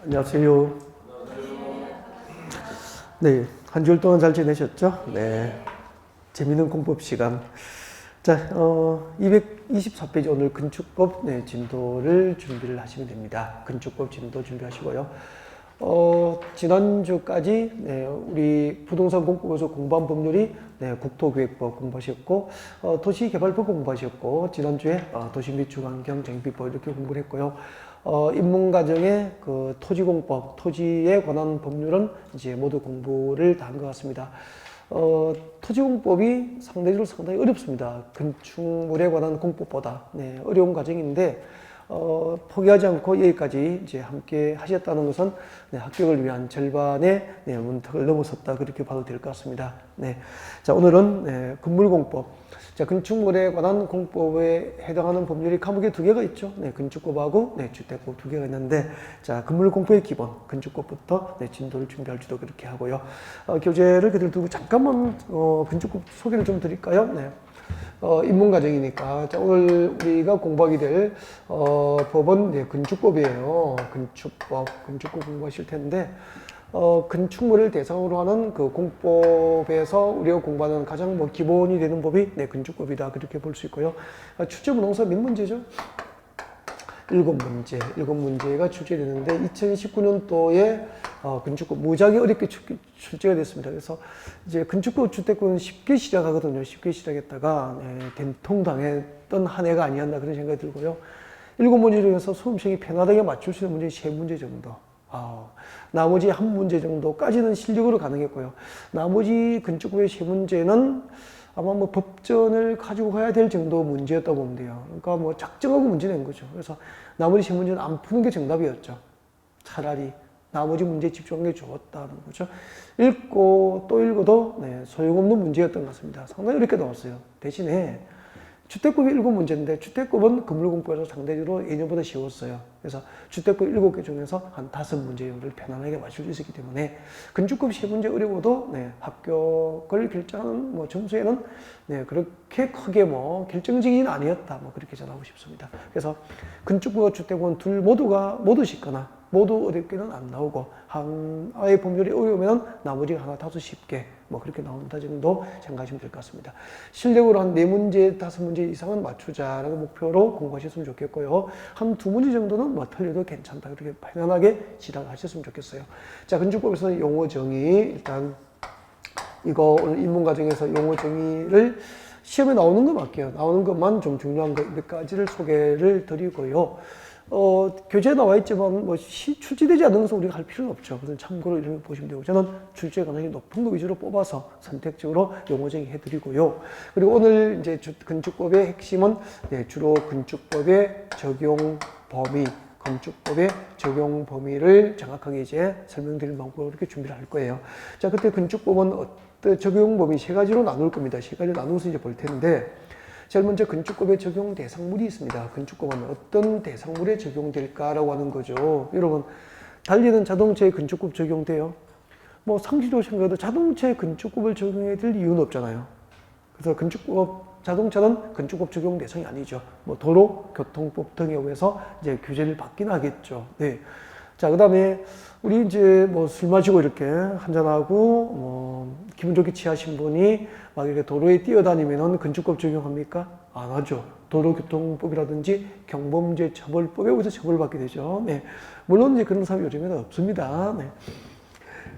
안녕하세요. 네, 한 주일 동안 잘 지내셨죠? 네, 재미있는 공법 시간. 자, 224페이지 오늘 건축법 진도를 준비를 하시면 됩니다. 건축법 진도 준비하시고요. 지난주까지 우리 부동산 공법에서 공부한 법률이 국토기획법 공부하셨고, 도시개발법 공부하셨고, 지난주에 도시 및 주거환경 정비법 이렇게 공부를 했고요. 입문과정에 그 토지공법, 토지에 관한 법률은 이제 모두 공부를 다 한 것 같습니다. 토지공법이 상대적으로 상당히 어렵습니다. 건축물에 관한 공법보다 어려운 과정인데 포기하지 않고 여기까지 이제 함께 하셨다는 것은 합격을 위한 절반의 문턱을 넘어섰다 그렇게 봐도 될 것 같습니다. 자, 오늘은 건물공법. 자, 건축물에 관한 공법에 해당하는 법률이 과목에 두 개가 있죠. 건축법하고 주택법 두 개가 있는데, 자, 건물공법의 기본, 건축법부터 진도를 준비할지도 그렇게 하고요. 교재를 그대로 두고 잠깐만 건축법 소개를 좀 드릴까요? 입문과정이니까. 자, 오늘 우리가 공부하게 될 법은 건축법이에요. 건축법 공부하실 텐데, 건축물을 대상으로 하는 그 공법에서 우리가 공부하는 가장 기본이 되는 법이 건축법이다 그렇게 볼 수 있고요. 출제부동사 몇 문제죠? 7문제가 출제되는데 2019년도에 건축법 무지하게 어렵게 출제가 됐습니다. 그래서 이제 건축법 주택법은 쉽게 시작하거든요. 쉽게 시작했다가 된통당했던 한 해가 아니었나 그런 생각이 들고요. 7문제 중에서 수험생이 편하게 맞출 수 있는 문제 3문제 정도. 나머지 1문제 정도까지는 실력으로 가능했고요. 나머지 건축법의 3문제는 아마 법전을 가지고 가야 될 정도 문제였다고 보면 돼요. 그러니까 작정하고 문제 낸 거죠. 그래서 나머지 3문제는 안 푸는 게 정답이었죠. 차라리 나머지 문제에 집중한 게 좋았다는 거죠. 읽고 또 읽어도 소용없는 문제였던 것 같습니다. 상당히 어렵게 나왔어요. 대신에 주택법이 7문제인데 주택법은 건물공법에서 상대적으로 예년보다 쉬웠어요. 그래서 주택법 7개 중에서 한 5문제 정도를 편안하게 맞출 수 있었기 때문에 건축법 3문제 어려워도 합격을 결정하는 점수에는 그렇게 크게 결정적인 아니었다 그렇게 전하고 싶습니다. 그래서 건축법과 주택법은 둘 모두 쉽거나 모두 어렵게는 안 나오고 하나의 법률이 어려우면 나머지가 하나 다소 쉽게 그렇게 나온다 정도 생각하시면 될 것 같습니다. 실력으로 한 4문제, 5문제 이상은 맞추자라는 목표로 공부하셨으면 좋겠고요. 한 2문제 정도는 틀려도 괜찮다. 그렇게 편안하게 시작하셨으면 좋겠어요. 자, 건축법에서는 용어 정의, 일단 이거 오늘 입문 과정에서 용어 정의를 시험에 나오는 거 맞게요. 나오는 것만 좀 중요한 것 몇 가지를 소개를 드리고요. 교재에 나와 있지만 출제되지 않는 것은 우리가 할 필요는 없죠. 그래서 참고로 이런 거 보시면 되고, 저는 출제 가능성이 높은 거 위주로 뽑아서 선택적으로 용어 정의해드리고요. 그리고 오늘 이제 건축법의 핵심은 주로 건축법의 적용 범위, 건축법의 적용 범위를 정확하게 이제 설명드릴 방법으로 이렇게 준비를 할 거예요. 자, 그때 건축법은 적용 범위 3가지로 나눌 겁니다. 3가지로 나누어서 이제 볼 텐데, 제일 먼저 건축법의 적용 대상물이 있습니다. 건축법은 어떤 대상물에 적용될까라고 하는 거죠. 여러분, 달리는 자동차에 건축법 적용돼요? 상식적으로 생각해도 자동차에 건축법을 적용해야 될 이유는 없잖아요. 그래서 자동차는 건축법 적용 대상이 아니죠. 도로, 교통법 등에 의해서 이제 규제를 받긴 하겠죠. 자, 그 다음에 우리 이제 술 마시고 이렇게 한잔하고 기분 좋게 취하신 분이 막 이렇게 도로에 뛰어다니면은 건축법 적용합니까? 안 하죠. 도로교통법이라든지 경범죄 처벌법에 의해서 처벌받게 되죠. 물론 이제 그런 사람이 요즘에는 없습니다.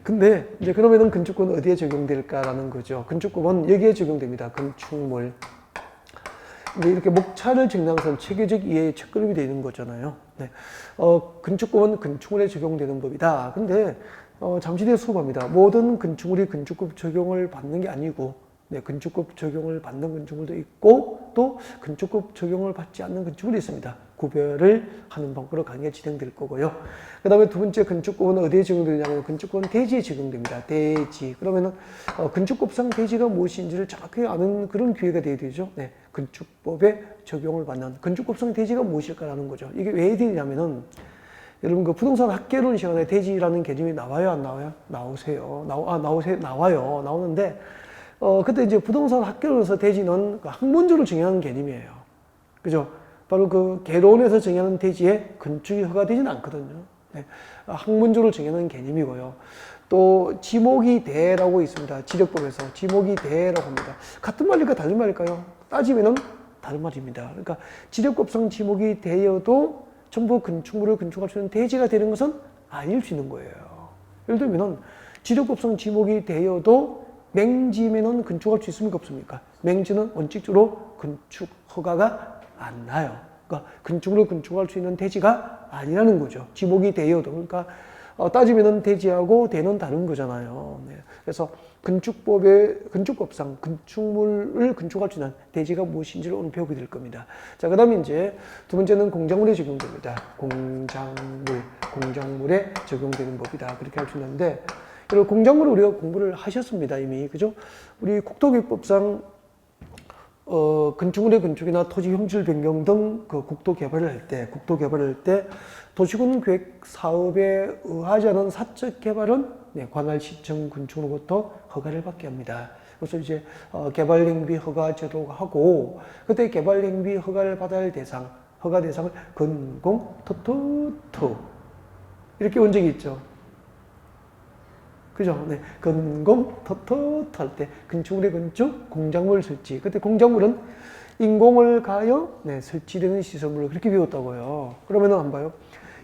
근데 이제 그러면은 건축법은 어디에 적용될까라는 거죠. 건축법은 여기에 적용됩니다. 건축물. 이렇게 목차를 정리하면서 체계적 이해의 첫걸음이 되는 거잖아요. 건축법은 건축물에 적용되는 법이다. 근데 잠시 뒤에 수업합니다. 모든 건축물이 건축법 적용을 받는 게 아니고 건축법 적용을 받는 건축물도 있고 또 건축법 적용을 받지 않는 건축물이 있습니다. 구별을 하는 방법으로 강의가 진행될 거고요. 그 다음에 두 번째, 건축법은 어디에 적용되냐면 건축법은 대지에 적용됩니다. 대지. 그러면은 건축법상 대지가 무엇인지를 정확하게 아는 그런 기회가 돼야 되죠. 건축법에 적용을 받는 건축법상 대지가 무엇일까라는 거죠. 이게 왜 되냐면은 여러분 그 부동산 학개론 시간에 대지라는 개념이 나와요, 안 나와요? 나와요. 나오는데 그때 이제 부동산 학개론에서 대지는 학문적으로 정의하는 개념이에요. 그죠? 바로 그 개론에서 정의하는 대지에 건축이 허가되지는 않거든요. 네. 학문적으로 정해놓은 개념이고요. 또 지목이 대라고 있습니다. 지력법에서 지목이 대라고 합니다. 같은 말일까 다른 말일까요? 따지면은 다른 말입니다. 그러니까 지력법상 지목이 대여도 전부 건축물을 건축할 수 있는 대지가 되는 것은 아닐 수 있는 거예요. 예를 들면은 지력법상 지목이 대여도 맹지면은 건축할 수 있습니까 없습니까? 맹지는 원칙적으로 건축 허가가 안 나요. 그러니까 건축물을 건축할 수 있는 대지가 아니라는 거죠. 지목이 대여도. 그러니까 따지면은 대지하고 대는 다른 거잖아요. 네. 그래서 건축법상 건축물을 건축할 수 있는 대지가 무엇인지를 오늘 배우게 될 겁니다. 자, 그 다음에 이제 두 번째는 공작물에 적용됩니다. 공작물에 적용되는 법이다. 그렇게 할 수 있는데, 여러분 공작물을 우리가 공부를 하셨습니다. 이미. 그죠? 우리 국토기법상 건축물의 건축이나 토지 형질 변경 등 그 국토 개발을 할 때 도시군 계획 사업에 의하지 않은 사적 개발은 관할 시청 건축으로부터 허가를 받게 합니다. 그래서 이제 개발 행위 허가 제도가 하고, 그때 개발 행위 허가를 받아야 할 허가 대상을 건공 토토토 이렇게 온 적이 있죠. 그죠? 네. 건공 토토토 할 때 건축물의 건축, 공작물 설치. 그때 공작물은 인공을 가하여 설치되는 시설물을 그렇게 배웠다고요. 그러면은 한번 봐요.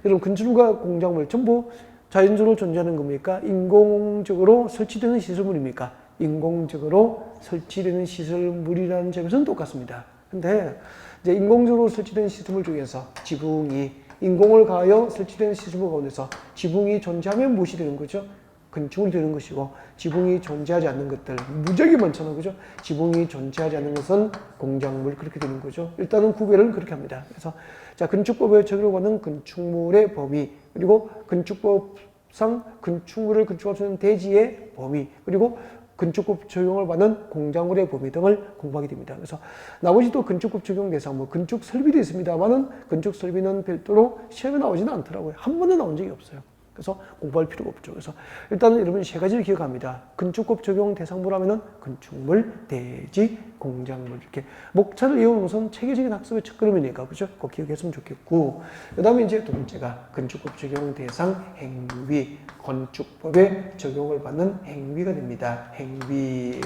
여러분 건축물과 공작물 전부 자연적으로 존재하는 겁니까? 인공적으로 설치되는 시설물입니까? 인공적으로 설치되는 시설물이라는 점에서는 똑같습니다. 근데 이제 인공적으로 설치된 시설물 중에서 지붕이 인공을 가하여 설치된 시설물 가운데서 지붕이 존재하면 무엇이 되는 거죠? 건축물이 되는 것이고, 지붕이 존재하지 않는 것들 무지하게 많잖아요. 그죠? 지붕이 존재하지 않는 것은 공작물, 그렇게 되는 거죠. 일단은 구별은 그렇게 합니다. 그래서 자, 건축법에 적용하는 건축물의 범위, 그리고 건축법상 건축물을 건축할 수 있는 대지의 범위, 그리고 건축법 적용을 받는 공작물의 범위 등을 공부하게 됩니다. 그래서 나머지 또 건축법 적용 대상, 건축 설비도 있습니다만은 건축 설비는 별도로 시험에 나오지는 않더라고요. 한 번도 나온 적이 없어요. 그래서 공부할 필요가 없죠. 그래서 일단은 여러분 세 가지를 기억합니다. 건축법 적용 대상물 하면은 건축물, 대지, 공작물, 이렇게 목차를 이용하는 것은 체계적인 학습의 첫걸음이니까, 그죠? 꼭 기억했으면 좋겠고, 그 다음에 이제 두 번째가 건축법 적용 대상 행위, 건축법에 적용을 받는 행위가 됩니다. 행위.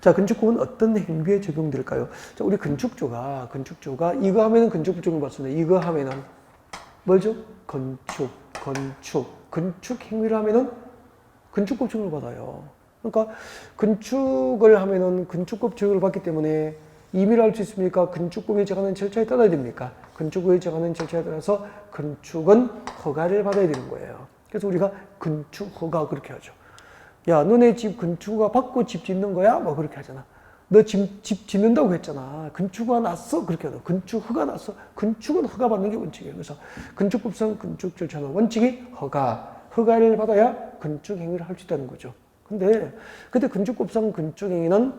자, 건축법은 어떤 행위에 적용될까요? 자, 우리 건축조가 이거 하면은 건축법 적용 받습니다. 이거 하면은 뭐죠? 건축 행위를 하면은 건축법 적용을 받아요. 그러니까 건축을 하면은 건축법 적용을 받기 때문에 임의로 할 수 있습니까? 건축법이 정하는 절차에 따라야 됩니까? 건축법이 정하는 절차에 따라서 건축은 허가를 받아야 되는 거예요. 그래서 우리가 건축 허가 그렇게 하죠. 야, 너네 집 건축 허가 받고 집 짓는 거야? 뭐 그렇게 하잖아. 너 집 짓는다고 했잖아. 건축허가 났어? 그렇게 하죠. 건축허가 났어? 건축은 허가받는 게 원칙이에요. 그래서 건축법상 건축 절차는 원칙이 허가를 받아야 건축 행위를 할 수 있다는 거죠. 근데 그때 건축법상 건축 행위는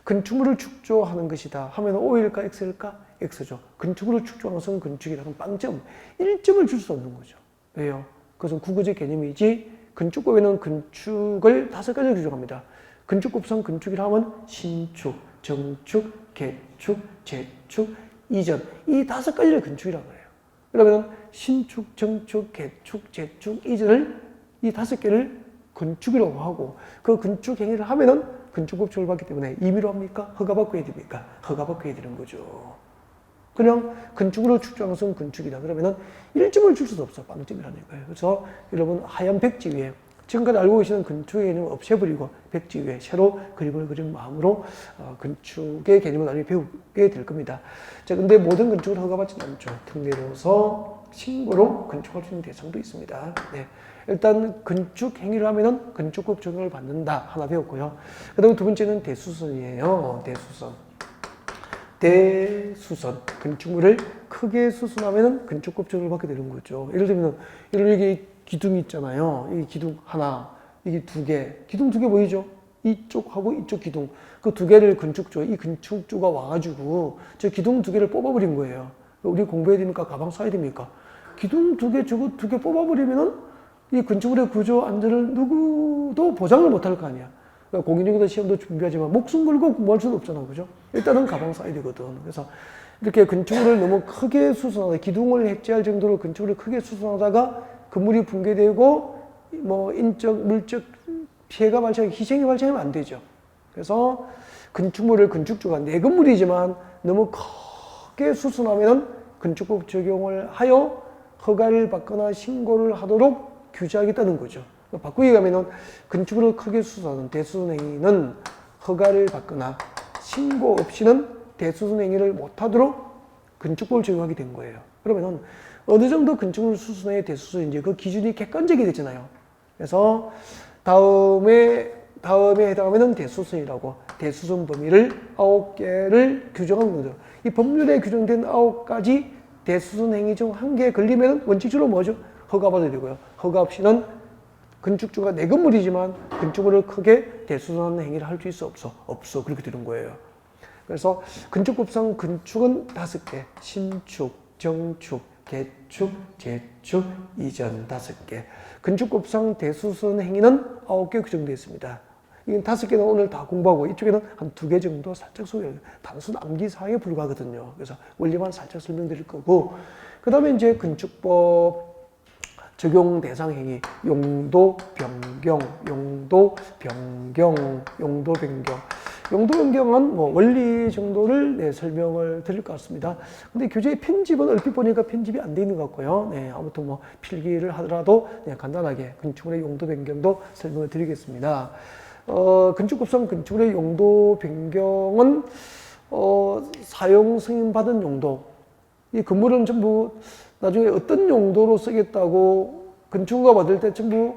건축물을 축조하는 것이다 하면 O일까 X일까? X죠. 건축물을 축조하는 것은 건축이라는 빵점, 1점을 줄 수 없는 거죠. 왜요? 그것은 국어적 개념이지, 건축법에는 건축을 5가지로 규정합니다. 건축법상 건축이라 하면 신축, 정축, 개축, 재축, 이전, 이 5가지를 건축이라고 해요. 그러면 신축, 정축, 개축, 재축, 이전을 이 5개를 건축이라고 하고, 그 건축 행위를 하면은 건축법 적용을 받기 때문에 임의로 합니까? 허가받고 해야 됩니까? 허가받고 해야 되는 거죠. 그냥 건축으로 축조하는 것은 건축이다. 그러면은 1점을 줄 수도 없어. 빵점이라는 거예요. 그래서 여러분 하얀 백지 위에 지금까지 알고 계시는 건축의 개념을 없애버리고 백지 위에 새로 그림을 그린 마음으로 건축의 개념을 나중에 배우게 될 겁니다. 자, 근데 모든 건축을 허가받지는 않죠. 특례로서 신고로 건축할 수 있는 대상도 있습니다. 네. 일단 건축 행위를 하면은 건축법 적용을 받는다. 하나 배웠고요. 그 다음에 두 번째는 대수선이에요. 대수선. 건축물을 크게 수선하면은 건축법 적용을 받게 되는 거죠. 예를 들면, 여기 기둥이 있잖아요. 이 기둥 하나, 이게 2개. 기둥 2개 보이죠? 이쪽하고 이쪽 기둥. 그 2개를 이 건축주가 와가지고 저 기둥 2개를 뽑아버린 거예요. 우리 공부해야 됩니까? 가방 싸야 됩니까? 기둥 2개, 저거 2개 뽑아버리면은 이 건축물의 구조 안전을 누구도 보장을 못할 거 아니야. 공인중개사 시험도 준비하지만 목숨 걸고 공부할 수는 없잖아. 그죠? 일단은 가방 싸야 되거든. 그래서 이렇게 건축물을 너무 크게 수선하다, 기둥을 해체할 정도로 건축물을 크게 수선하다가 건물이 붕괴되고 뭐 인적, 물적 피해가 발생하고 희생이 발생하면 안 되죠. 그래서 건축물을 건축주가 내 건물이지만 너무 크게 수선하면 건축법 적용을 하여 허가를 받거나 신고를 하도록 규제하겠다는 거죠. 바꾸기 가면은 건축물을 크게 수선하는 대수선 행위는 허가를 받거나 신고 없이는 대수선 행위를 못하도록 건축법을 적용하게 된 거예요. 그러면은 어느 정도 건축물 수선의 대수선인지 그 기준이 객관적이 되잖아요. 그래서 다음에 해당하면 대수선이라고 대수선 범위를 9개를 규정한 거죠. 이 법률에 규정된 9가지 대수선 행위 중 한 개에 걸리면 원칙적으로 뭐죠? 허가받아야 되고요. 허가 없이는 건축주가 내 건물이지만 건축물을 크게 대수선하는 행위를 할 수 있어? 없어. 그렇게 되는 거예요. 그래서 건축법상 건축은 5개, 신축, 정축, 개축, 재축, 이전 5개. 건축법상 대수선 행위는 9개 규정되어 있습니다. 이건 5개는 오늘 다 공부하고 이쪽에는 한 2개 정도 살짝 소개해요. 단순 암기 사항에 불과하거든요. 그래서 원리만 살짝 설명드릴 거고, 그 다음에 이제 건축법 적용 대상 행위, 용도 변경, 용도 변경. 용도 변경은 뭐 원리 정도를 설명을 드릴 것 같습니다. 근데 교재의 편집은 얼핏 보니까 편집이 안 돼 있는 것 같고요. 아무튼 뭐 필기를 하더라도 간단하게 건축물의 용도 변경도 설명을 드리겠습니다. 건축법상 건축물의 용도 변경은 사용 승인받은 용도, 이 건물은 전부 나중에 어떤 용도로 쓰겠다고 건축허가 받을 때 전부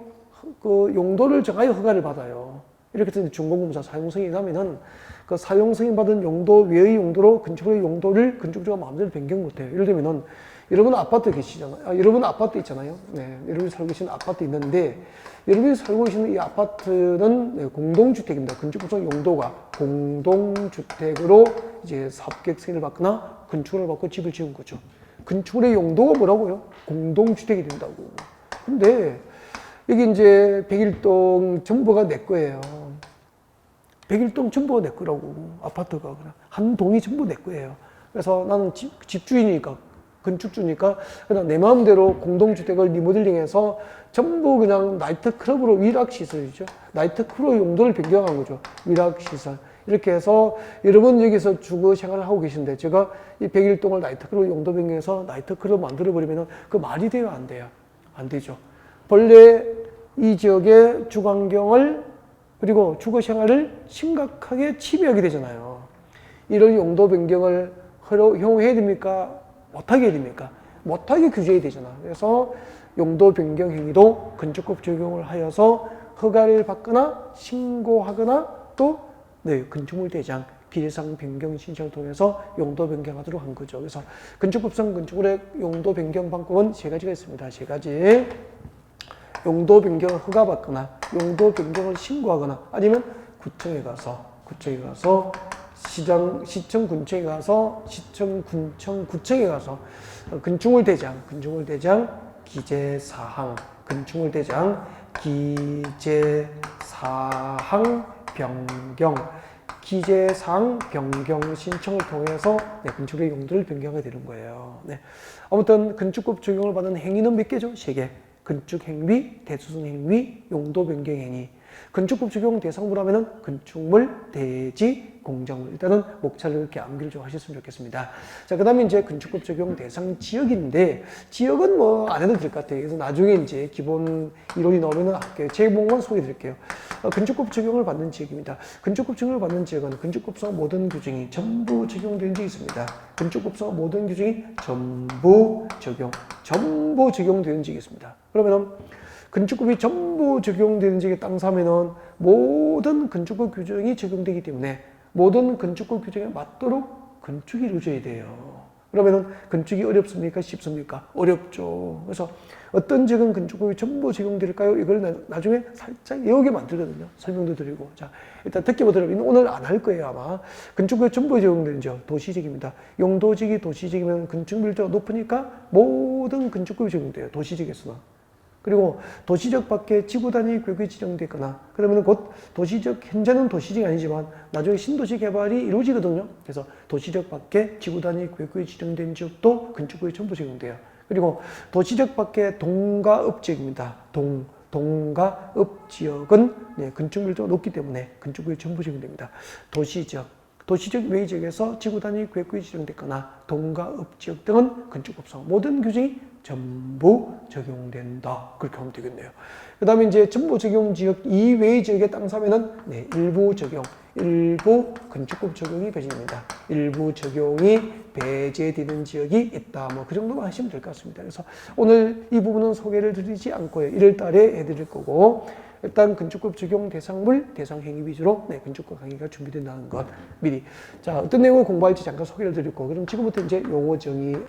그 용도를 정하여 허가를 받아요. 이렇게 해서 준공검사 사용 승인하면은 그 사용 승인받은 용도 외의 용도로 건축물의 용도를 건축주가 마음대로 변경 못해요. 예를 들면은 여러분 아파트 계시잖아요. 여러분 아파트 있잖아요. 여러분이 살고 계시는 아파트 있는데 여러분이 살고 계시는 이 아파트는 공동주택입니다. 건축법상 용도가 공동주택으로 이제 사업계획 승인을 받거나 건축을 받고 집을 지은 거죠. 건축물의 용도가 뭐라고요? 공동주택이 된다고. 근데 여기 이제 101동 전부가 내 거예요. 101동 전부가 내 거라고. 아파트가 그냥 한 동이 전부 내 거예요. 그래서 나는 집주인이니까, 건축주니까 그냥 내 마음대로 공동주택을 리모델링해서 전부 그냥 나이트클럽으로 위락시설이죠. 나이트클럽 용도를 변경한 거죠. 위락시설. 이렇게 해서 여러분 여기서 주거 생활을 하고 계신데 제가 이 101동을 나이트클럽 용도 변경해서 나이트클럽 만들어버리면 그 말이 돼요? 안 돼요? 안 되죠. 본래 이 지역의 주거환경을 그리고 주거 생활을 심각하게 침해하게 되잖아요. 이런 용도 변경을 허용해야 됩니까? 못하게 해야 됩니까? 못하게 규제해야 되잖아. 그래서 용도 변경 행위도 건축법 적용을 하여서 허가를 받거나 신고하거나 또 건축물 대장 기재사항 변경 신청을 통해서 용도 변경하도록 한 거죠. 그래서 건축법상 건축물의 용도 변경 방법은 3가지가 있습니다. 3가지. 용도 변경을 허가받거나 용도 변경을 신고하거나 아니면 구청에 가서 시청 군청에 가서 시청 군청 구청에 가서 건축물 대장 기재사항 건축물 대장 기재사항 변경 신청을 통해서 건축의 용도를 변경하게 되는 거예요. 아무튼 건축법 적용을 받는 행위는 몇 개죠? 3개. 건축행위, 대수선행위, 용도 변경행위. 건축법 적용 대상으로 하면은 건축물, 대지, 공작물. 일단은 목차를 이렇게 암기를 좀 하셨으면 좋겠습니다. 자, 그 다음에 이제 건축법 적용 대상 지역인데, 지역은 뭐 안 해도 될 것 같아요. 그래서 나중에 이제 기본 이론이 나오면은 할게요. 제목만 소개해 드릴게요. 건축법 적용을 받는 지역입니다. 건축법 적용을 받는 지역은 건축법상 모든 규정이 전부 적용되는 지역이 있습니다. 건축법상 모든 규정이 전부 적용되는 지역이 있습니다. 그러면은 건축법이 전부 적용되는 지역에 땅 사면은 모든 건축법 규정이 적용되기 때문에 모든 건축법 규정에 맞도록 건축이 이루어져야 돼요. 그러면은 건축이 어렵습니까? 쉽습니까? 어렵죠. 그래서 어떤 지역은 건축법이 전부 적용될까요? 이걸 나중에 살짝 외우게 만들거든요. 설명도 드리고. 자, 일단 듣기부터 들으면 오늘 안 할 거예요, 아마. 건축법이 전부 적용되는 지역, 도시지역입니다. 용도지역이 도시지역이면 건축 밀도가 높으니까 모든 건축법이 적용돼요. 도시지역에서는. 그리고 도시적 밖에 지구 단위 구역이 지정됐거나 그러면 곧 도시적, 현재는 도시적이 아니지만 나중에 신도시 개발이 이루어지거든요. 그래서 도시적 밖에 지구 단위 구역이 지정된 지역도 건축구역에 전부 적용돼요. 그리고 도시적 밖에 동가읍 지역입니다. 동가읍 지역은 건축 밀도가 높기 때문에 건축구역에 전부 적용됩니다. 도시적 외의 지역에서 지구 단위 구역이 지정됐거나 동가읍 지역 등은 건축법상 모든 규정이 전부 적용된다. 그렇게 하면 되겠네요. 그 다음에 이제 전부 적용 지역 이외의 지역의 땅 사면은 일부 건축법 적용이 배제됩니다. 일부 적용이 배제되는 지역이 있다. 뭐 그 정도만 하시면 될 것 같습니다. 그래서 오늘 이 부분은 소개를 드리지 않고요. 1월 달에 해드릴 거고 일단 건축법 적용 대상물, 대상 행위 위주로 건축법 강의가 준비된다는 것 미리. 자, 어떤 내용을 공부할지 잠깐 소개를 드릴 거고 그럼 지금부터 이제 용어 정의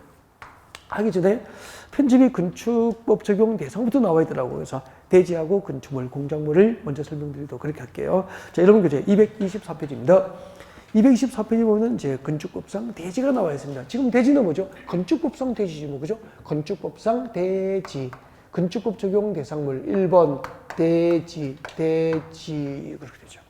하기 전에 편집이 건축법 적용 대상부터 나와 있더라고요. 그래서 대지하고 건축물, 공작물을 먼저 설명드리도록 그렇게 할게요. 자, 여러분 교재 224페이지입니다. 224페이지 보면 이제 건축법상 대지가 나와 있습니다. 지금 대지는 뭐죠? 건축법상 대지지 뭐, 그죠? 건축법상 대지. 건축법 적용 대상물 1번 대지 그렇게 되죠.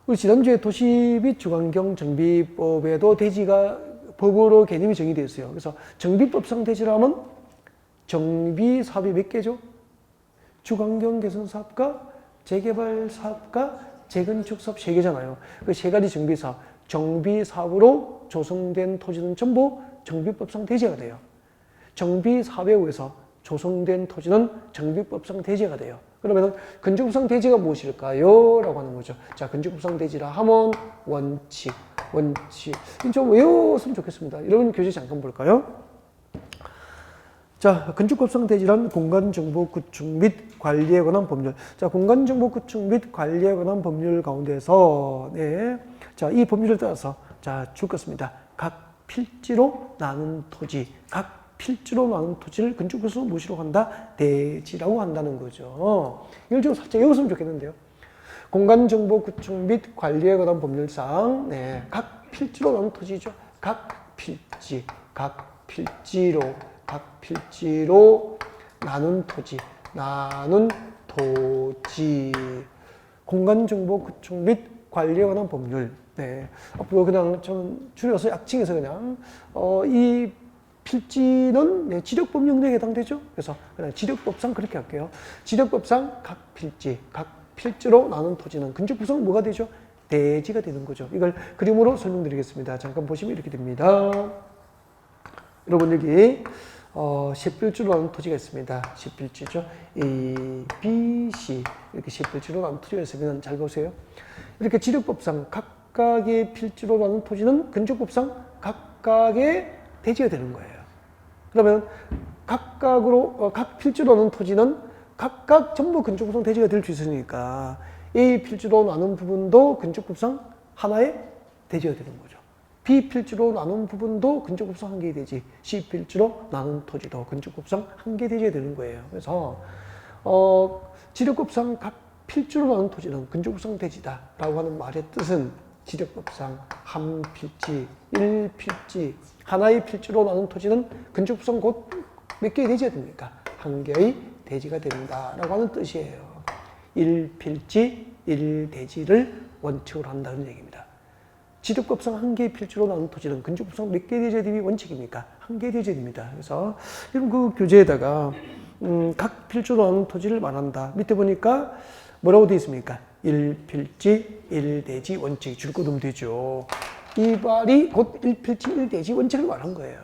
우리 지난주에 도시 및 주관경 정비법에도 대지가 법으로 개념이 정의되어 있어요. 그래서 정비법상 대지라면 정비 사업이 몇 개죠? 주관경 개선 사업과 재개발 사업과 재건축 사업 3개잖아요. 그 3가지 정비 사업, 정비 사업으로 조성된 토지는 전부 정비법상 대지가 돼요. 정비 사업에 의해서 조성된 토지는 정비법상 대지가 돼요. 그러면 건축법상 대지가 무엇일까요? 라고 하는 거죠. 자, 건축법상 대지라 하면 원칙. 좀 외웠으면 좋겠습니다. 여러분 교재 잠깐 볼까요? 자, 건축법상 대지란 공간정보 구축 및 관리에 관한 법률. 자, 공간정보 구축 및 관리에 관한 법률 가운데서, 자, 이 법률을 따라서, 자, 줄 것입니다. 각 필지로 나눈 토지, 각 필지로 나눈 토지를 건축법상 무엇이라고 한다? 대지라고 한다는 거죠. 이걸 좀 살짝 외웠으면 좋겠는데요. 공간정보 구축 및 관리에 관한 법률상, 각 필지로 나눈 토지죠. 각 필지로 나눈 토지. 공간정보 구축 및 관리에 관한 법률. 앞으로 그냥 저는 줄여서 약칭해서 그냥, 이 필지는 지력법 영역에 해당되죠. 그래서 그냥 지력법상 그렇게 할게요. 지력법상 각 필지로 나눈 토지는 건축법상 뭐가 되죠? 대지가 되는 거죠. 이걸 그림으로 설명드리겠습니다. 잠깐 보시면 이렇게 됩니다. 여러분 여기 세 필지로 나눈 토지가 있습니다. 세 필지죠. A, B, C 이렇게 세 필지로 나눈 토지가 있으면 잘 보세요. 이렇게 지력법상 각각의 필지로 나눈 토지는 건축법상 각각의 대지가 되는 거예요. 그러면 각 필지로 나눈 토지는 각각 전부 건축법상 대지가 될 수 있으니까 A 필지로 나눈 부분도 건축법상 하나의 대지가 되는 거죠. B 필지로 나눈 부분도 건축법상 한 개의 대지, C 필지로 나눈 토지도 건축법상 한 개의 대지가 되는 거예요. 그래서 지력법상 각 필지로 나눈 토지는 건축법상 대지다라고 하는 말의 뜻은 지력법상 한 필지, 1필지, 하나의 필지로 나눈 토지는 건축법상 곧 몇 개의 대지가 됩니까? 한 개의 대지가 된다라고 하는 뜻이에요. 1필지, 1대지를 원칙으로 한다는 얘기입니다. 지력법상 한 개의 필지로 나눈 토지는 건축법상 몇 개의 대지가 되기 원칙입니까? 한 개의 대지가 됩니다. 그래서 여러분 그 교재에다가 각 필지로 나눈 토지를 말한다. 밑에 보니까 뭐라고 되어 있습니까? 1필지, 1대지 원칙 줄 거 넣으면 되죠. 이 말이 곧 1필지, 1대지 원칙을 말한 거예요.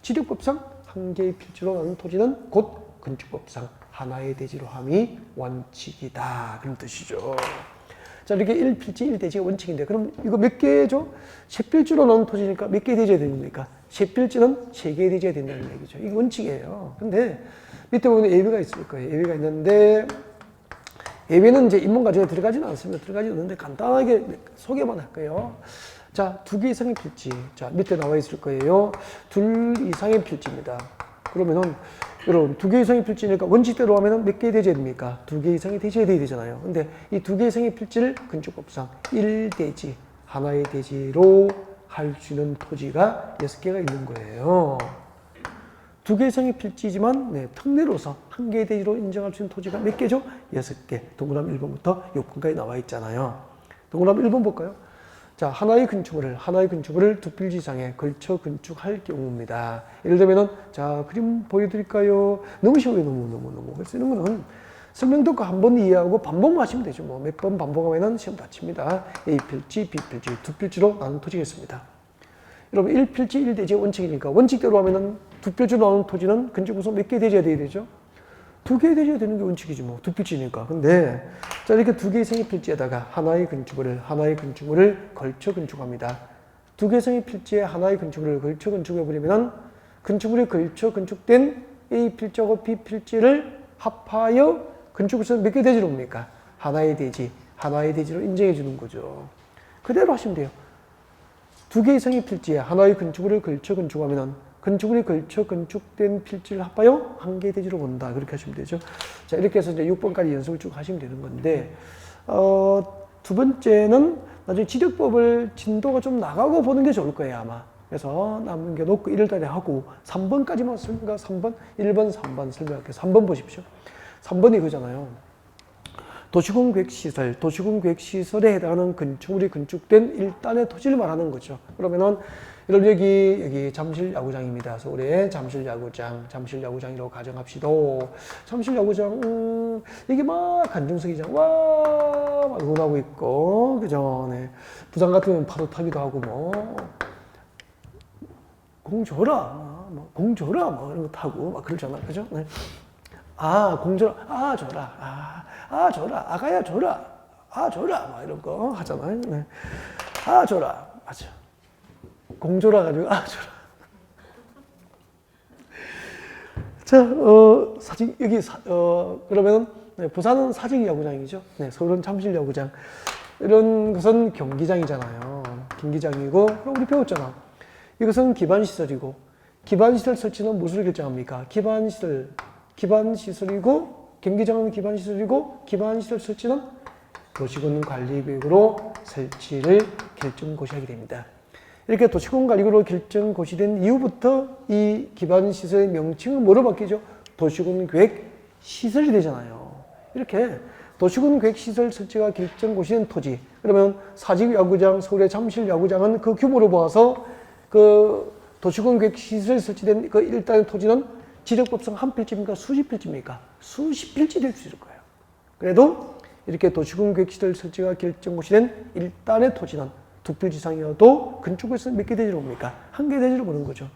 지력법상 한 개의 필지로 나눈 토지는 곧 건축법상 하나의 대지로 함이 원칙이다. 그런 뜻이죠. 자, 이렇게 1필지, 1대지가 원칙인데, 그럼 이거 몇 개죠? 세 필지로 나눈 토지니까 몇 개의 대지가 됩니까? 세 필지는 3개의 대지가 된다는 얘기죠. 이게 원칙이에요. 근데 밑에 보면 예외가 있을 거예요. 예외가 있는데, 예외는 이제 입문 과정에 들어가지는 않습니다. 들어가지는 않는데 간단하게 소개만 할 거예요. 자, 2개 이상의 필지. 자, 밑에 나와 있을 거예요. 2 이상의 필지입니다. 그러면은, 여러분, 2개 이상의 필지니까 원칙대로 하면은 몇 개의 대지가 됩니까? 2개 이상의 대지가 돼야 되잖아요. 근데 이 2개 이상의 필지를 건축법상 1대지, 하나의 대지로 할 수 있는 토지가 6개가 있는 거예요. 두 개 이상의 필지지만 네, 특례로서 한 개의 대지로 인정할 수 있는 토지가 몇 개죠? 6개. 동그라미 1번부터 6번까지 나와 있잖아요. 동그라미 1번 볼까요? 자, 하나의 건축물을 두 필지 이상에 걸쳐 건축할 경우입니다. 예를 들면은, 자, 그림 보여드릴까요? 너무 쉬워요, 너무. 그래서 이런 거는 설명 듣고 한 번 이해하고 반복만 하시면 되죠. 뭐 몇 번 반복하면은 시험 다 칩니다. A필지, B필지, 두 필지로 나눈 토지가 있습니다. 여러분, 1필지 1대지의 원칙이니까 원칙대로 하면은 두 필지로 나눈 토지는 건축 구성 몇 개 대지가 돼야 되죠? 두 개 대지가 되는 게 원칙이지 뭐. 두 필지니까. 근데 자, 이렇게 두 개 이상의 필지에다가 하나의 건축물을 걸쳐 건축합니다. 두 개 이상의 필지에 하나의 건축물을 걸쳐 건축해 버리면은 건축물이 걸쳐 건축된 A 필지하고 B 필지를 합하여 건축물에서 몇 개 대지로 옵니까? 하나의 대지로 인정해 주는 거죠. 그대로 하시면 돼요. 두 개 이상의 필지에 하나의 건축물을 걸쳐 건축하면은 건축물이 걸쳐 건축된 필지를 합하여 한 개의 대지로 본다. 그렇게 하시면 되죠. 자, 이렇게 해서 이제 6번까지 연습을 쭉 하시면 되는 건데, 두 번째는 나중에 지적법을 진도가 좀 나가고 보는 게 좋을 거예요, 아마. 그래서 남겨놓고 1월달에 하고 3번까지만 설명할까? 3번? 1번, 3번 설명할게요. 3번 보십시오. 3번이 이거잖아요. 도시군계획시설에 해당하는 건축물이 건축된 일단의 토지를 말하는 거죠. 그러면은, 여러분 여기 잠실야구장입니다. 서울의 잠실야구장이라고 가정합시다. 잠실야구장, 이게 막 관중석이장, 막 응원하고 있고, 그죠? 네. 부산 같으면 파도 타기도 하고, 공 줘라, 공 줘라, 이런 거 타고, 막 그러잖아. 그죠? 네. 공 줘라, 줘라, 아가야 줘라, 막 이런 거 하잖아요. 네. 줘라, 맞아. 공조라 가지고 줘라. 자, 사직 여기 그러면은 네, 부산은 사직야구장이죠. 네, 서울은 잠실야구장. 이런 것은 경기장이잖아요. 경기장이고, 그럼 우리 배웠잖아. 이것은 기반시설이고, 기반시설 설치는 무엇을 결정합니까? 기반시설이고, 경기장은 기반시설이고, 기반시설 설치는 도시군관리계획으로 설치를 결정고시하게 됩니다. 이렇게 도시군관리계획으로 결정고시된 이후부터 이 기반시설의 명칭은 뭐로 바뀌죠? 도시군계획시설이 되잖아요. 이렇게 도시군계획시설 설치가 결정고시된 토지, 그러면 사직야구장, 서울의 잠실야구장은 그 규모로 보아서 그 도시군계획시설 설치된 그 일단의 토지는 지적법상 한 필지입니까? 수십 필지입니까? 수십 필지 될 수 있을 거예요. 그래도 이렇게 도시군계획시설 설치가 결정고시된 일단의 토지는 두 필지 이상이어도 건축에서 몇 개 대지로 옵니까? 한 개 대지로 보는 거죠.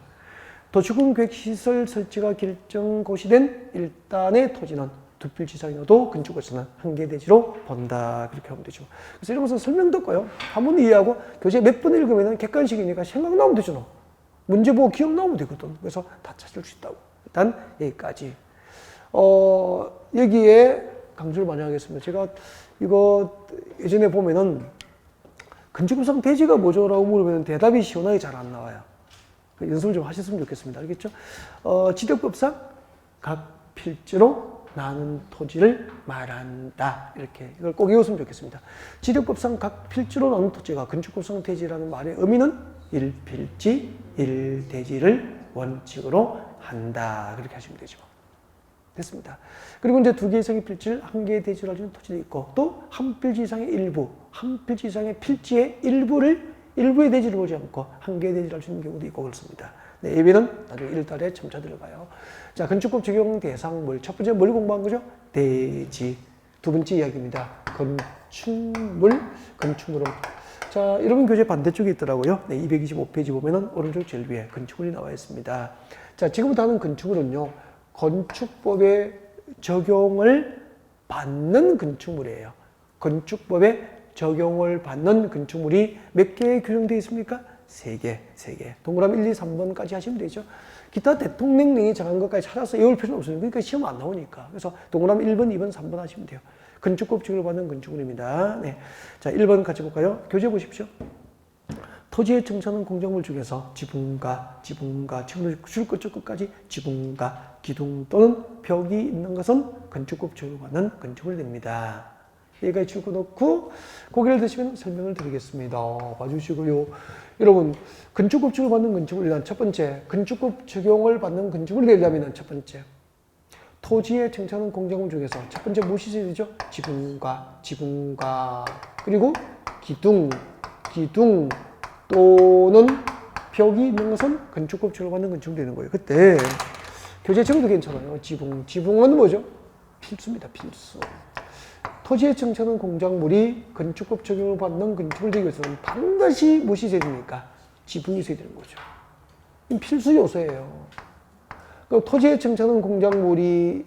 도시군계획시설 설치가 결정고시된 일단의 토지는 두 필지 이상이어도 건축에서는 한 개 대지로 본다. 그렇게 하면 되죠. 그래서 이런 것은 설명 듣고요. 한번 이해하고 교재 몇 번 읽으면 객관식이니까 생각나면 되죠. 문제 보고 기억나면 되거든. 그래서 다 찾을 수 있다고. 일단 여기까지. 여기에 강조를 많이 하겠습니다. 제가 이거 예전에 보면은 건축구상 대지가 뭐죠? 라고 물으면 대답이 시원하게 잘 안 나와요. 연습을 좀 하셨으면 좋겠습니다. 알겠죠? 지적법상 각 필지로 나눈 토지를 말한다. 이렇게 이걸 꼭 외웠으면 좋겠습니다. 지적법상 각 필지로 나눈 토지가 건축구상 대지라는 말의 의미는 1필지, 1대지를 원칙으로 한다. 그렇게 하시면 되죠. 됐습니다. 그리고 이제 두 개 이상의 필지를 한 개의 대지로 알려주는 토지도 있고, 또 한 필지 이상의 일부, 한 필지 이상의 필지의 일부의 대지를 보지 않고 한 개의 대지를 알려주는 경우도 있고 그렇습니다. 네, 예배는 나중에 1달에 점차 들어가요. 자, 건축법 적용 대상물. 첫 번째 뭘 공부한 거죠? 대지. 두 번째 이야기입니다. 건축물은. 자, 여러분 교재 반대쪽에 있더라고요. 네, 225페이지 보면은 오른쪽 제일 위에 건축물이 나와 있습니다. 자, 지금부터 하는 건축물은요, 건축법의 적용을 받는 건축물이에요. 건축법의 적용을 받는 건축물이 몇 개 규정되어 있습니까? 3개. 동그라미 1, 2, 3번까지 하시면 되죠. 기타 대통령령이 정한 것까지 찾아서 외울 필요는 없어요. 그러니까 시험 안 나오니까. 그래서 동그라미 1번, 2번, 3번 하시면 돼요. 건축법 적용을 받는 건축물입니다. 네. 자, 1번 같이 볼까요? 교재 보십시오. 토지에 정착하는 공작물 중에서 지붕과 줄 끝쪽 끝까지 지붕과 기둥 또는 벽이 있는 것은 건축법 적용받는 건축물이 됩니다. 여기까지 적어놓고 고개를 드시면 설명을 드리겠습니다. 봐주시고요. 여러분, 건축법칙을 받는 건축물, 일단 첫 번째, 건축법 적용을 받는 건축물이 되려면 첫 번째, 토지에 정착하는 공작물 중에서 첫 번째 무엇이 있어야 되죠? 지붕과, 그리고 기둥 또는 벽이 있는 것은 건축법칙을 받는 건축물이 되는 거예요. 그때 교재책도 괜찮아요. 지붕은 뭐죠? 필수입니다. 필수. 토지에 정착하는 공작물이 건축법 적용을 받는 건축을 되기 위해서는 반드시 무엇이 있어야 됩니까? 지붕이 있어야 되는 거죠. 필수 요소예요. 토지에 정착하는 공작물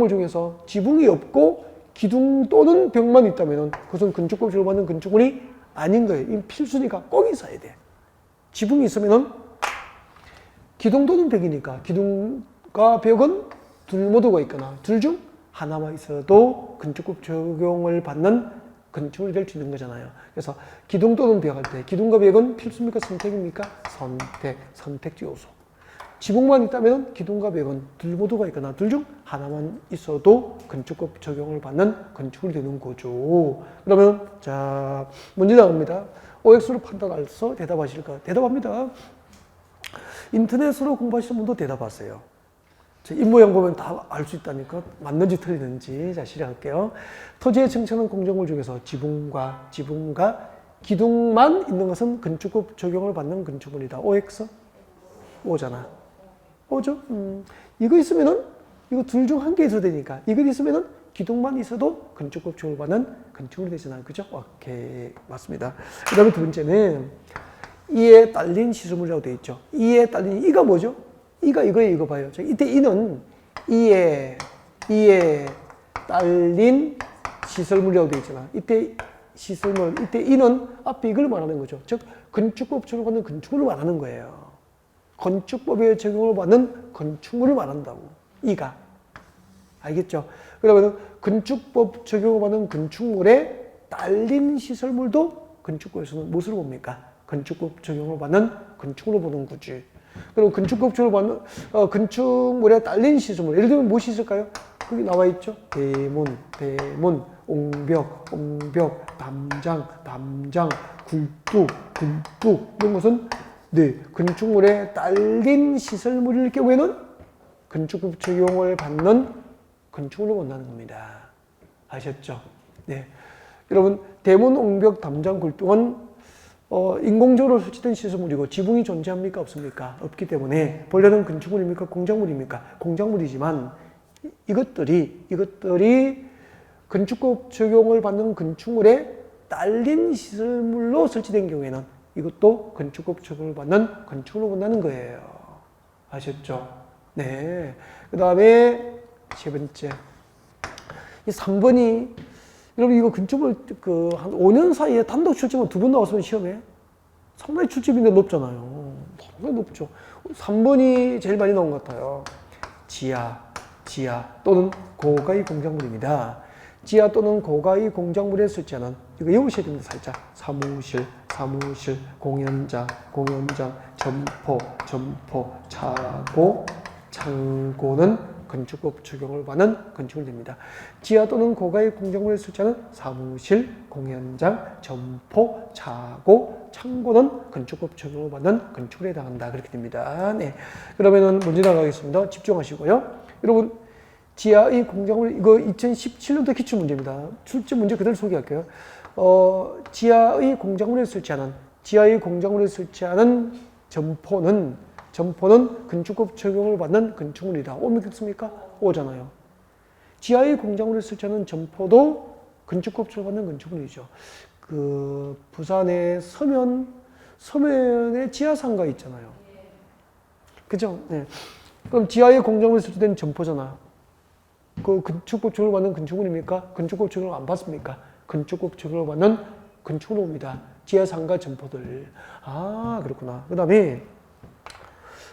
중에서 지붕이 없고 기둥 또는 벽만 있다면 그것은 건축법 적용을 받는 건축물이 아닌 거예요. 이 필수니까 꼭 있어야 돼. 지붕이 있으면 기둥 또는 벽이니까 기둥과 벽은 둘 모두가 있거나 둘 중 하나만 있어도 건축법 적용을 받는 건축물이 될 수 있는 거잖아요. 그래서 기둥 또는 벽 할 때 기둥과 벽은 필수입니까? 선택입니까? 선택 요소. 지붕만 있다면 기둥과 벽은 둘 모두가 있거나 둘 중 하나만 있어도 건축법 적용을 받는 건축물이 되는 거죠. 그러면 자 문제 나옵니다. OX로 판단해서 대답하실까? 대답합니다. 인터넷으로 공부하시는 분도 대답하세요. 입모양 보면 다 알 수 있다니까 맞는지 틀리는지. 자 시작할게요. 토지에 정착하는 공작물 중에서 지붕과 기둥만 있는 것은 건축법 적용을 받는 건축물이다. OX? O잖아. O죠? 이거 있으면은 이거 둘 중 한 개 있어도 되니까 이거 있으면은 기둥만 있어도 건축법 적용을 받는 건축물이 되잖아요. 그죠? 오케이. 맞습니다. 그 다음에 두 번째는 이에 딸린 시설물이라고 되어 있죠. 이에 딸린 이가 뭐죠? 이가 이거예요. 이거 봐요. 이때 이는 이에 딸린 시설물이라고 되어 있잖아. 이때 시설물, 이때 이는 앞에 이걸 말하는 거죠. 즉 건축법 적용을 받는 건축물을 말하는 거예요. 건축법에 적용을 받는 건축물을 말한다고. 이가. 알겠죠? 그러면 건축법 적용을 받는 건축물에 딸린 시설물도 건축법에서는 무엇으로 봅니까? 건축법 적용을 받는 건축물로 보는 거지. 그럼 건축법 적용을 받는 건축물에 딸린 시설물, 예를 들면 무엇이 있을까요? 거기 나와 있죠. 대문, 옹벽, 담장, 굴뚝 이런 것은 건축물에 딸린 시설물일 경우에는 건축법 적용을 받는 건축물로 본다는 겁니다. 아셨죠? 네. 여러분, 대문, 옹벽, 담장, 굴뚝은 인공적으로 설치된 시설물이고 지붕이 존재합니까? 없습니까? 없기 때문에 본래는 건축물입니까? 공작물입니까? 공작물이지만 이것들이 건축법 적용을 받는 건축물에 딸린 시설물로 설치된 경우에는 이것도 건축법 적용을 받는 건축물로 본다는 거예요. 아셨죠? 네. 그 다음에 세 번째. 이 3번이 여러분 이거 건축물 한 5년 사이에 단독 출제만 2번 나왔으면 시험에 상당히 출제비인데 높잖아요. 상당히 높죠. 3번이 제일 많이 나온 것 같아요. 지하 또는 고가의 공작물입니다. 지하 또는 고가의 공작물에 설치하는 이거 외우셔야 됩니다. 살짝 사무실, 공연장, 점포, 차고, 창고는 건축법 적용을 받는 건축물이 됩니다. 지하 또는 고가의 공작물에 설치하는 사무실, 공연장, 점포, 차고, 창고는 건축법 적용을 받는 건축물에 해당한다. 그렇게 됩니다. 네. 그러면은 문제 나가겠습니다. 집중하시고요. 여러분, 지하의 공작물, 이거 2017년도 기출문제입니다. 출제 문제 그대로 소개할게요. 지하의 공작물에 설치하는 점포는 건축법 적용을 받는 건축물이다. 오입니까? 오잖아요. 지하의 공작물에 설치하는 점포도 건축법 적용을 받는 건축물이죠. 그 부산의 서면에 지하상가 있잖아요. 그죠? 네. 그럼 지하의 공작물에 설치된 점포잖아. 그 건축법 적용을 받는 건축물입니까? 건축법 적용을 안 받습니까? 건축법 적용을 받는 건축물로 옵니다. 지하상가 점포들. 아, 그렇구나. 그 다음에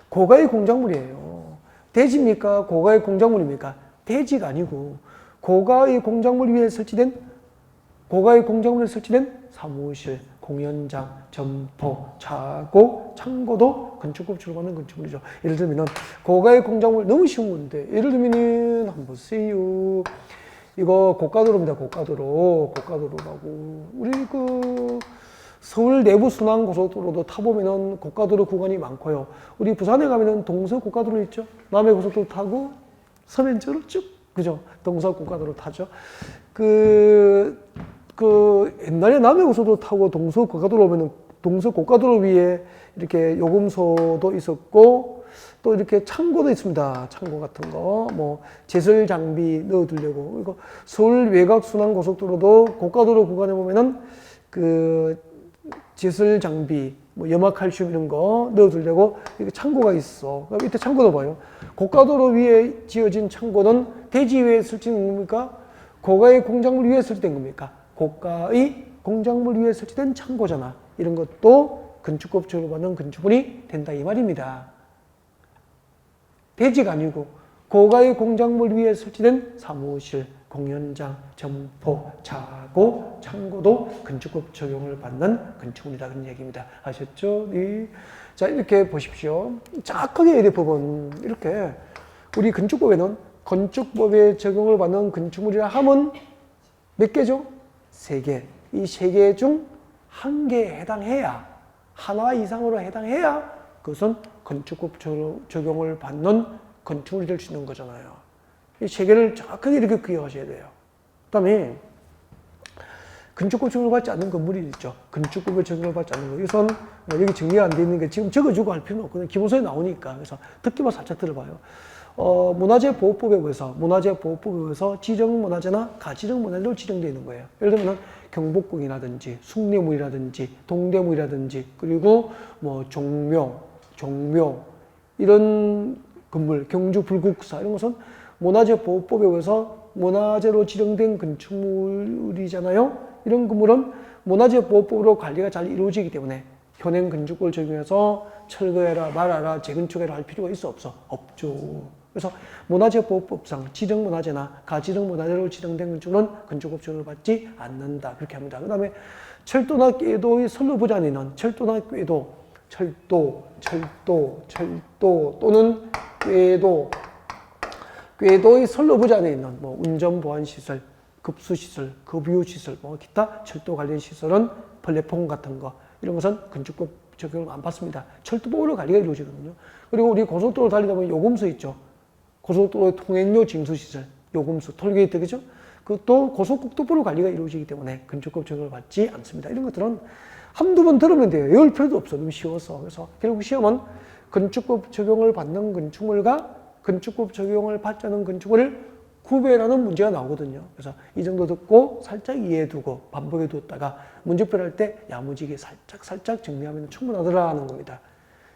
고가의 공작물이에요. 대지입니까? 고가의 공작물입니까? 대지가 아니고 고가의 공작물 위에 설치된 사무실, 공연장, 점포, 차고, 창고도 건축법 적용을 받는 건축물이죠. 예를 들면 고가의 공작물 너무 쉬운 건데 예를 들면 한번 보세요. 이거 고가도로입니다. 고가도로라고. 우리 서울 내부 순환 고속도로도 타보면은 고가도로 구간이 많고요. 우리 부산에 가면은 동서 고가도로 있죠. 남해 고속도로 타고 서면쪽으로 쭉, 그죠? 동서 고가도로 타죠. 옛날에 남해 고속도로 타고 동서 고가도로 오면은 동서 고가도로 위에 이렇게 요금소도 있었고, 또 이렇게 창고도 있습니다. 창고 같은 거, 뭐 제설 장비 넣어두려고. 그리고 서울 외곽 순환 고속도로도 고가도로 구간에 보면은 제설 장비, 뭐 염화칼슘 이런 거 넣어두려고 이렇게 창고가 있어. 그럼 이때 창고도 봐요. 고가도로 위에 지어진 창고는 대지 위에 설치된 겁니까? 고가의 공작물 위에 설치된 겁니까? 고가의 공작물 위에 설치된 창고잖아. 이런 것도 건축법적으로 받는 건축물이 된다 이 말입니다. 대지가 아니고 고가의 공작물 위에 설치된 사무실, 공연장, 점포, 차고, 창고도 건축법 적용을 받는 건축물이다 그런 얘기입니다. 아셨죠? 네. 자, 이렇게 보십시오. 정확하게 이 법은 이렇게 우리 건축법에는 건축법에 적용을 받는 건축물이라 하면 몇 개죠? 3개. 이 3개 중 1개에 해당해야, 하나 이상으로 해당해야 그것은 건축법 적용을 받는 건축물이 될 수 있는 거잖아요. 이 3개를 정확하게 이렇게 기억하셔야 돼요. 그 다음에 건축법 적용을 받지 않는 건물이 있죠. 건축법에 적용을 받지 않는 거. 이것은 여기 정리가 안 돼 있는 게 지금 적어주고 할 필요는 없거든요. 기본서에 나오니까. 그래서 듣기만 살짝 들어봐요. 문화재보호법에 의해서 지정문화재나 가지정문화재로 지정되어 있는 거예요. 예를 들면 경복궁이라든지 숭례문이라든지 동대문이라든지 그리고 뭐 종묘 이런 건물, 경주 불국사 이런 것은 문화재보호법에 의해서 문화재로 지정된 건축물이잖아요. 이런 건물은 문화재보호법으로 관리가 잘 이루어지기 때문에 현행 건축법을 적용해서 철거해라 말아라 재건축해라 할 필요가 있어 없어? 없죠. 그래서 문화재보호법상 지정문화재나 가지정문화재로 지정된 건축물은 건축법 적용을 받지 않는다. 그렇게 합니다. 그 다음에 철도나 궤도의 선로부지 안에 있는 철도나 궤도, 철도 또는 궤도의 선로부지 안에 있는 뭐 운전보안시설, 급수시설, 급유시설, 뭐 기타 철도 관련 시설은 플랫폼 같은 거 이런 것은 건축법 적용을 안 받습니다. 철도법으로 관리가 이루어지거든요. 그리고 우리 고속도로 달리다 보면 요금소 있죠. 고속도로의 통행료 징수시설, 요금소, 톨게이트, 그죠? 그것도 고속국도법으로 관리가 이루어지기 때문에 건축법 적용을 받지 않습니다. 이런 것들은 한두 번 들으면 돼요. 외울 필요도 없어. 너무 쉬워서. 그래서 결국 시험은 건축법 적용을 받는 건축물과 건축법 적용을 받지 않는 건축물을 구별하는 문제가 나오거든요. 그래서 이 정도 듣고 살짝 이해해두고 반복해 두었다가 문제풀이 할 때 야무지게 살짝 정리하면 충분하더라는 겁니다.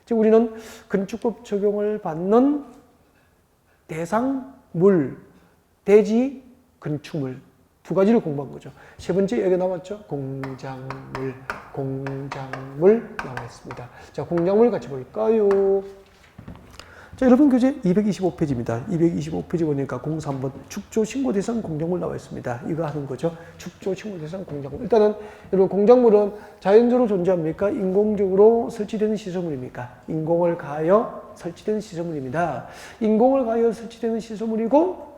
즉 우리는 건축법 적용을 받는 대상물, 대지, 건축물 두 가지를 공부한 거죠. 세 번째 여기 나왔죠? 공작물 나와 있습니다. 자, 공작물 같이 볼까요? 자, 여러분 교재 225페이지입니다. 225페이지 보니까 03번 축조 신고 대상 공작물 나와 있습니다. 이거 하는 거죠. 축조 신고 대상 공작물. 일단은 여러분 공작물은 자연적으로 존재합니까? 인공적으로 설치된 시설물입니까? 인공을 가하여 설치된 시설물입니다. 인공을 가하여 설치되는 시설물이고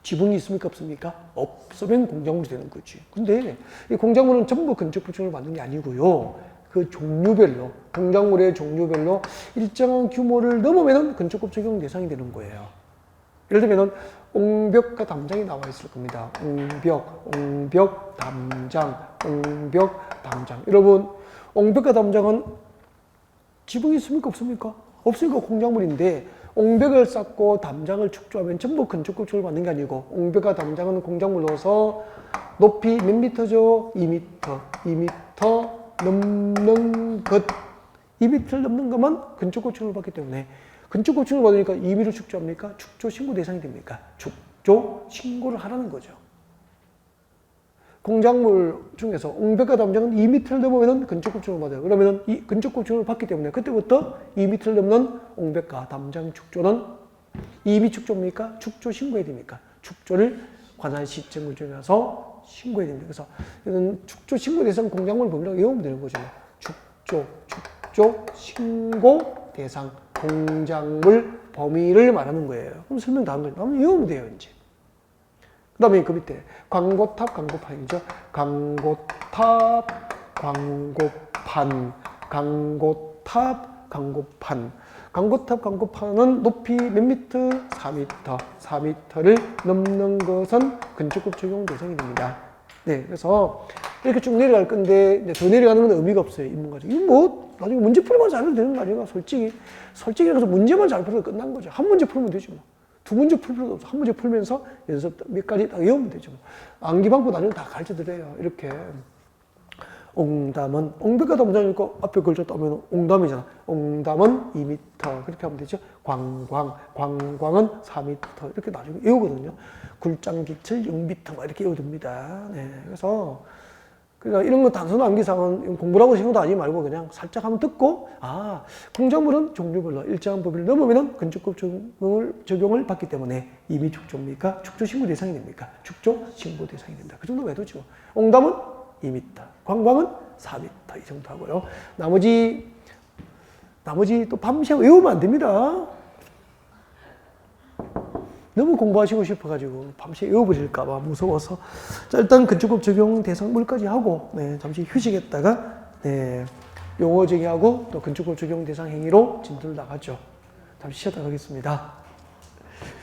지붕이 있습니까? 없습니까? 없으면 공작물이 되는 거지. 근데 이 공작물은 전부 건축법 적용을 받는 게 아니고요. 그 종류별로, 공작물의 종류별로 일정한 규모를 넘으면 건축법 적용 대상이 되는 거예요. 예를 들면 옹벽과 담장이 나와 있을 겁니다. 옹벽, 담장. 여러분, 옹벽과 담장은 지붕이 있습니까? 없습니까? 없으니까 공작물인데 옹벽을 쌓고 담장을 축조하면 전부 건축법 적용을 받는 게 아니고 옹벽과 담장은 공작물로서 높이 몇 미터죠? 2미터 넘는 것, 2m를 넘는 것만 건축법 적용을 받기 때문에 건축법 적용을 받으니까 2m를 축조합니까? 축조 신고 대상이 됩니까? 축조 신고를 하라는 거죠. 공작물 중에서 옹벽과 담장은 2m를 넘으면 건축법 적용을 받아요. 그러면 이 건축법 적용을 받기 때문에 그때부터 2m를 넘는 옹벽과 담장 축조는 이미 축조입니까? 축조 신고해야 됩니까? 축조를 관할시청을 정해서 신고해야 됩니다. 그래서 이건 축조 신고 대상 공작물 범위라고 외우면 되는 거죠. 축조 신고 대상 공작물 범위를 말하는 거예요. 그럼 설명 다 한 거예요. 그럼 외우면 돼요, 이제. 그 다음에 그 밑에 광고탑, 광고판이죠. 광고탑, 광고판, 광고탑, 광고판. 광고탑, 광고판은 높이 몇 미터? 4미터. 4미터를 넘는 것은 건축법 적용 대상이 됩니다. 네, 그래서 이렇게 쭉 내려갈 건데 이제 더 내려가는 건 의미가 없어요. 인문과정. 이거 뭐 나중에 문제 풀이만 잘해도 되는 거 아니에요? 솔직히 그래서 문제만 잘 풀어도 끝난 거죠. 한 문제 풀면 되죠. 뭐. 두 문제 풀 필요도 없어. 한 문제 풀면서 연습 몇 가지 딱 외우면 되죠. 뭐. 암기 방법 나중에 다 가르쳐 드려요. 이렇게. 옹담은 옹백가다 문장이니까 앞에 걸쳤다면 옹담이잖아. 옹담은 2m 그렇게 하면 되죠. 광광은 4m 이렇게 나중에 외우거든요. 굴장기철 6m 막 이렇게 외워둡니다. 네, 그래서 그러니까 이런 거 단순 암기상은 공부라고 생각도 하지 말고 그냥 살짝 한번 듣고 공작물은 종류별로 일정한 범위를 넘으면 건축법 적용을 받기 때문에 이미 축조입니까? 축조 신고 대상이 됩니까? 축조 신고 대상이 된다. 그 정도 외우죠. 옹담은 2m, 광광은 4m 이 정도 하고요. 나머지 또 밤새 외우면 안 됩니다. 너무 공부하시고 싶어가지고 밤새 외워버릴까봐 무서워서. 자, 일단 건축법 적용 대상물까지 하고 잠시 휴식했다가 용어 정의하고 또 건축법 적용 대상 행위로 진도를 나갔죠. 잠시 쉬었다 가겠습니다.